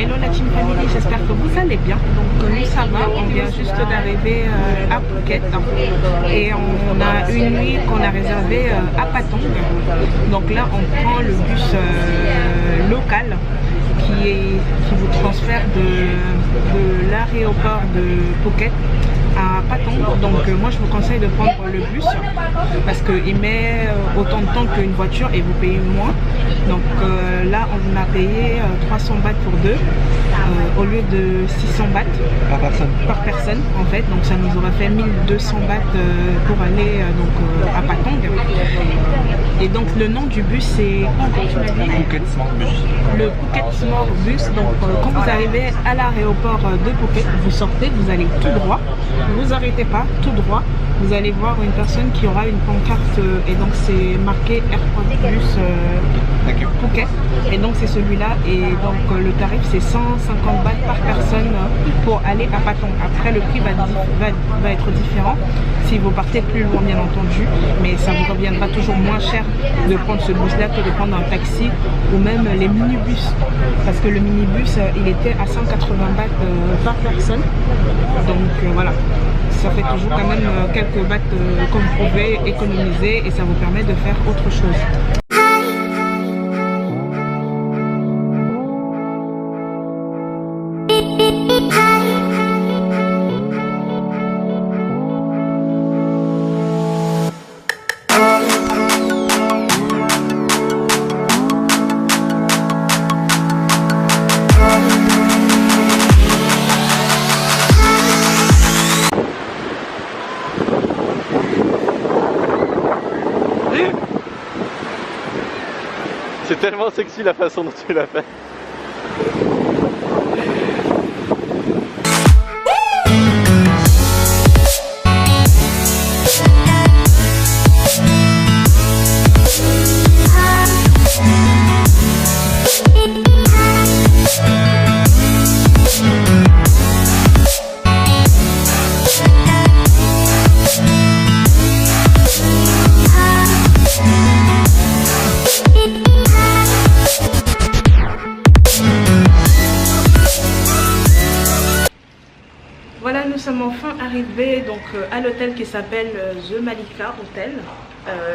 Hello la Team Family, j'espère que vous allez bien. Donc nous ça va, on vient juste d'arriver à Phuket et on a une nuit qu'on a réservée à Patong. Donc là on prend le bus local qui vous transfère de l'aéroport de Phuket à Patong. Donc moi je vous conseille de prendre le bus parce qu'il met autant de temps qu'une voiture et vous payez moins. Donc là on a payé 300 bahts pour deux au lieu de 600 bahts par personne en fait. Donc ça nous aura fait 1200 bahts pour aller à Patong. Et donc le nom du bus c'est Phuket Smart Bus. Le Phuket Smart Bus. Donc quand vous arrivez à l'aéroport de Phuket, vous sortez, vous allez tout droit, vous arrêtez pas, tout droit, vous allez voir une personne qui aura une pancarte et donc c'est marqué Airport Bus Phuket, et donc c'est celui-là, et donc le tarif c'est 150 bahts par personne pour aller à Patong. Après le prix va être différent si vous partez plus loin bien entendu, mais ça vous reviendra toujours moins cher de prendre ce bus là que de prendre un taxi ou même les minibus, parce que le minibus il était à 180 bahts par personne. Donc voilà, ça fait toujours quand même quelques bahts que vous pouvez économiser et ça vous permet de faire autre chose. C'est tellement sexy la façon dont tu l'as fait. Voilà, nous sommes enfin arrivés donc à l'hôtel qui s'appelle The Malika Hotel,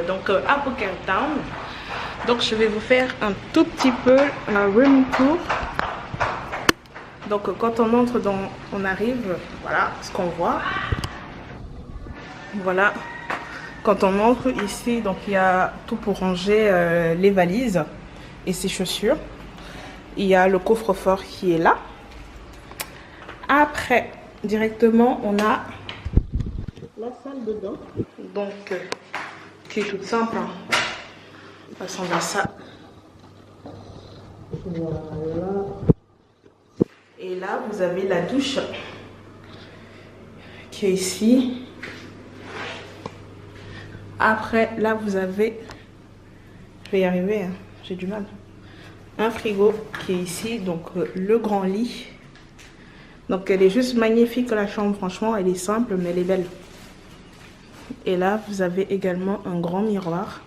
donc à Phuket Town. Donc je vais vous faire un tout petit peu un room tour. Donc quand on entre on arrive, voilà ce qu'on voit. Voilà, quand on entre ici, donc il y a tout pour ranger les valises et ses chaussures. Il y a le coffre-fort qui est là. Après, directement, on a la salle de bain, donc qui est toute simple. On va s'en ça. Voilà. Et là, vous avez la douche qui est ici. Après, là, vous avez, je vais y arriver, hein, j'ai du mal. Un frigo qui est ici, donc le grand lit. Donc elle est juste magnifique la chambre, franchement elle est simple mais elle est belle. Et là vous avez également un grand miroir,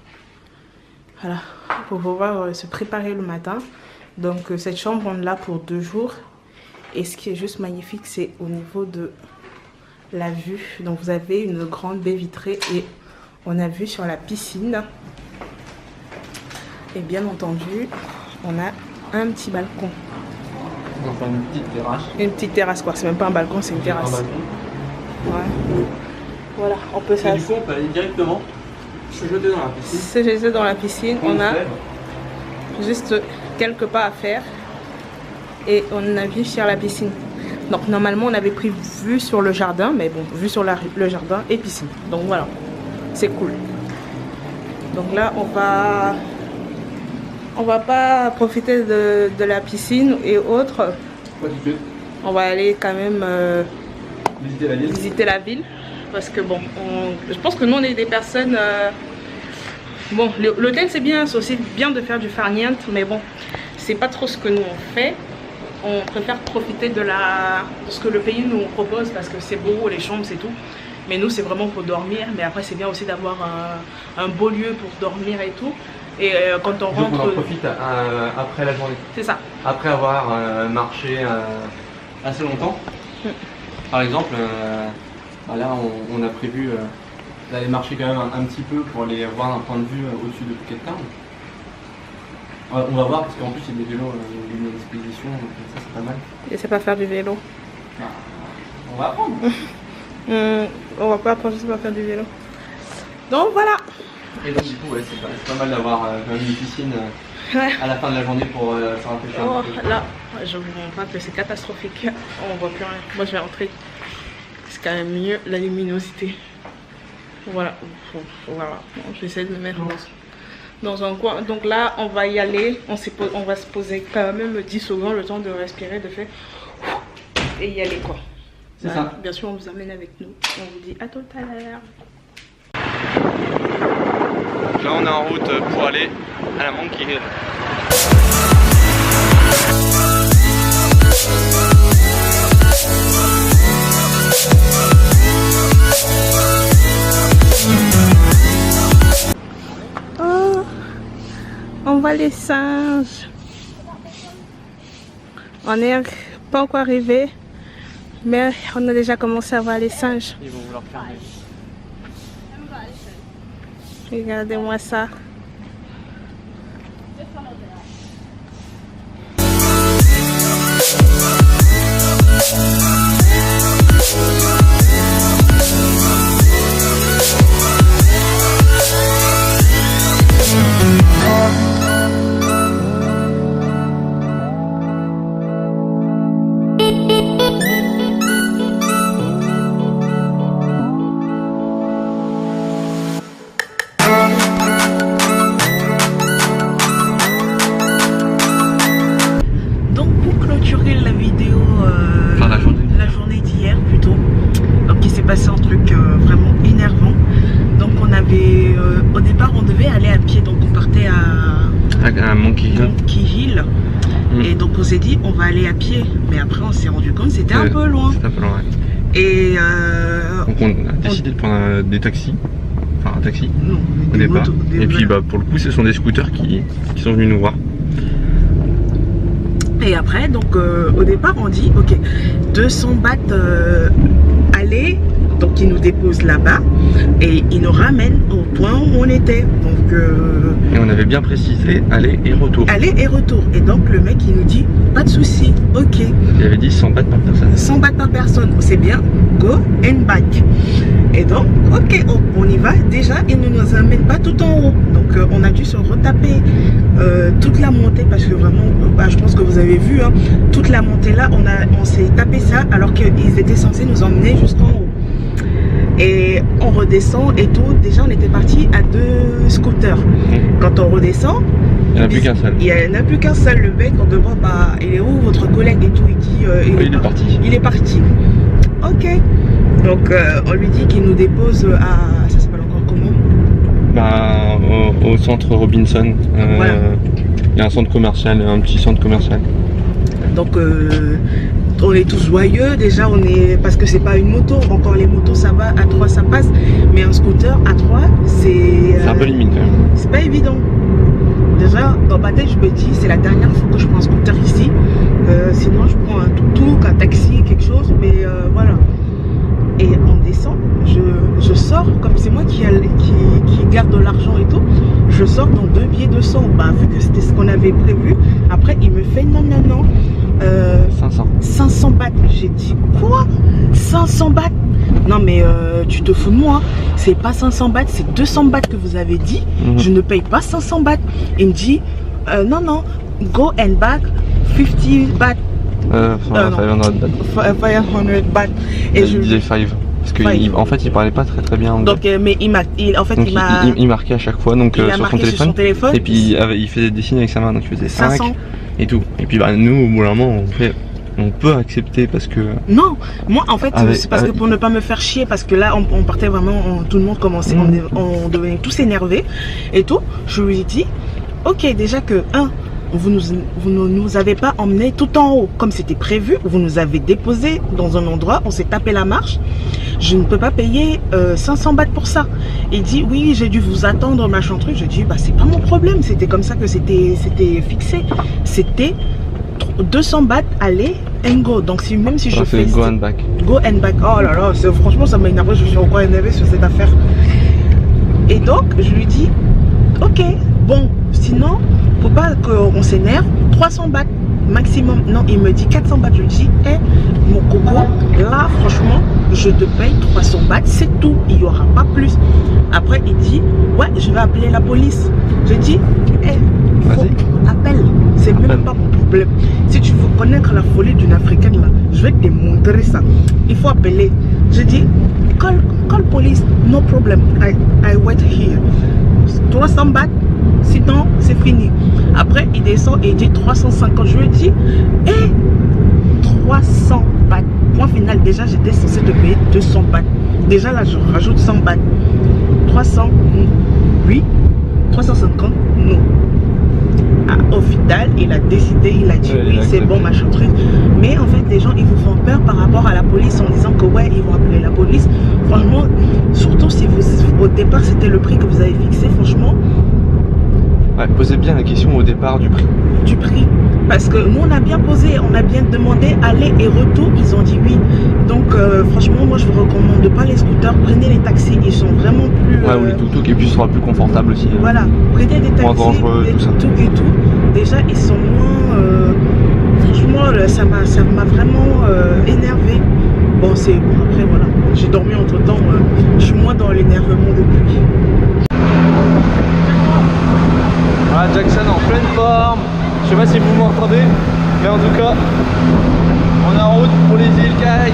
voilà, pour pouvoir se préparer le matin. Donc cette chambre on l'a pour 2 jours. Et ce qui est juste magnifique c'est au niveau de la vue. Donc vous avez une grande baie vitrée et on a vue sur la piscine. Et bien entendu on a un petit balcon. Enfin une petite terrasse. Une petite terrasse quoi, c'est même pas un balcon, c'est une terrasse. Ouais. Voilà, on peut ça. Du coup on peut aller directement se jeter dans la piscine. Se jeter dans la piscine, on a juste quelques pas à faire et on a vu sur la piscine. Donc normalement on avait pris vue sur le jardin, mais bon, vue sur le jardin et piscine. Donc voilà, c'est cool. Donc là on va pas profiter de la piscine et autres. Pas du tout. On va aller quand même Visiter la ville. Parce que bon, je pense que nous on est des personnes... bon, l'hôtel c'est bien, c'est aussi bien de faire du farniente, mais bon, c'est pas trop ce que nous on fait. On préfère profiter de ce que le pays nous propose parce que c'est beau, les chambres, c'est tout. Mais nous c'est vraiment pour dormir, mais après c'est bien aussi d'avoir un beau lieu pour dormir et tout. Et quand on rentre... Donc on en profite après la journée. C'est ça. Après avoir marché assez longtemps. Par exemple, là on a prévu d'aller marcher quand même un petit peu pour aller voir un point de vue au-dessus de Phuket Town. On va voir parce qu'en plus il y a des vélos à disposition, donc ça c'est pas mal. Je sais pas faire du vélo. Bah, on va apprendre. On va pas apprendre, je sais pas faire du vélo. Donc voilà. Et donc du coup ouais, c'est pas mal d'avoir quand même une piscine à la fin de la journée pour se rafraîchir un petit peu. Là, je vous montre pas que c'est catastrophique. On voit plus rien. Moi je vais rentrer. C'est quand même mieux la luminosité. Voilà. Voilà. Je vais essayer de me mettre dans un coin. Donc là, on va y aller. On va se poser quand même 10 secondes, le temps de respirer, de faire et y aller quoi. C'est ça. Bien sûr, on vous amène avec nous. On vous dit à tout à l'heure. Là, on est en route pour aller à la Monkey Hill. Oh, on voit les singes. On n'est pas encore arrivé, mais on a déjà commencé à voir les singes. Ils vont vouloir fermer. Regardez-moi ça. Passé un truc vraiment énervant. Donc on avait au départ on devait aller à pied, donc on partait à Monkey Hill. Et donc on s'est dit on va aller à pied, mais après on s'est rendu compte que c'était un peu loin. C'était un peu loin, ouais. Et donc on a décidé de prendre des taxis, enfin un taxi non, au départ. Et puis bah, pour le coup ce sont des scooters qui sont venus nous voir. Et après donc au départ on dit ok 200 bahts aller. Donc il nous dépose là-bas et il nous ramène au point où on était. Donc et on avait bien précisé aller et retour. Aller et retour. Et donc le mec il nous dit pas de souci, ok. Il avait dit 100 bahts par personne. 100 bahts par personne, c'est bien, go and back. Et donc ok, on y va. Déjà il ne nous amène pas tout en haut. Donc on a dû se retaper toute la montée parce que vraiment, bah, je pense que vous avez vu, hein, toute la montée là, on s'est tapé ça alors qu'ils étaient censés nous emmener jusqu'en haut. Et on redescend et tout. Déjà on était parti à 2 scooters. Quand on redescend, il n'y en a plus qu'un seul. Il n'y en a plus qu'un seul. Le mec on demande bah il est où votre collègue et tout. Il dit il est parti. Il est parti. Ok. Donc on lui dit qu'il nous dépose à, ça s'appelle encore comment? Bah au centre Robinson. Voilà. Il y a un centre commercial, un petit centre commercial. Donc on est tous joyeux déjà, on est parce que c'est pas une moto, encore les motos ça va, à 3 ça passe, mais un scooter à 3 c'est un peu limite quand même. C'est pas évident. Déjà dans ma tête je me dis c'est la dernière fois que je prends un scooter ici, sinon je prends un tuk-tuk, un taxi, quelque chose, mais voilà. Et on descend, je sors, comme c'est moi qui garde l'argent et tout, je sors dans 2 billets de 100, bah vu que c'était ce qu'on avait prévu, après il me fait non 500 bahts. J'ai dit quoi? 500 bahts? Non mais tu te fous de moi, c'est pas 500 bahts, c'est 200 bahts que vous avez dit. Je ne paye pas 500 bahts. Il me dit non, go and back 50 bahts. 500 bahts. Et je disais 5 parce qu'en fait il parlait pas très bien anglais. Donc mais il marquait à chaque fois donc sur son téléphone et puis il faisait des signes avec sa main, donc il faisait 5 et tout. Et puis bah nous au bout d'un moment on peut accepter parce que... Non, moi en fait c'est parce que pour ne pas me faire chier, parce que là on partait vraiment, tout le monde commençait, on devenait tous énervés et tout. Je lui ai dit ok déjà que vous ne nous avez pas emmené tout en haut comme c'était prévu. Vous nous avez déposé dans un endroit, on s'est tapé la marche. Je ne peux pas payer 500 bahts pour ça. Il dit oui, j'ai dû vous attendre, machin truc. Je dis bah c'est pas mon problème, c'était comme ça que c'était fixé. C'était 200 bahts aller and go. Donc si, même si je fais go and back. Go and back. Oh là là, franchement ça m'a énervé, je suis encore énervé sur cette affaire. Et donc je lui dis ok, bon, sinon faut pas qu'on s'énerve, 300 bahts maximum. Non, il me dit 400 bahts. Je lui dis mon coco, là franchement je te paye 300 bahts, c'est tout, il n'y aura pas plus. Après il dit ouais, je vais appeler la police. Je dis appelle, c'est même pas mon problème. Si tu veux connaître la folie d'une africaine là, je vais te montrer ça. Il faut appeler. Je dis call police, no problem, I wait here. 300 bahts, sinon c'est fini. Après il descend et il dit 350. Je lui dis 300 bahts. Point final, déjà j'étais censé te payer 200 bahts. Déjà là je rajoute 100 bahts. 300, oui. 350, non. Au final, il a décidé, il a dit oui, c'est bon, machin truc. Mais en fait, les gens, ils vous font peur par rapport à la police en disant que ouais, ils vont appeler la police. Franchement, surtout si au départ, c'était le prix que vous avez fixé, franchement. Ouais, posez bien la question au départ du prix. Du prix. Parce que nous, on a bien posé, on a bien demandé aller et retour, ils ont dit oui. Donc, franchement, moi, je vous recommande pas les scooters, prenez les taxis, ils sont vraiment plus... Ouais, ou les tuk-tuk, et puis ce sera plus confortable aussi. Voilà, prenez des taxis, dangereux, des tuk-tuk et tout. Déjà, ils sont moins... franchement, ça m'a vraiment énervé. Bon, c'est bon, après, voilà. J'ai dormi entre-temps, je suis moins dans l'énervement depuis. Voilà, Jackson en pleine forme. Je sais pas si vous m'entendez, mais en tout cas, on est en route pour les îles Kai.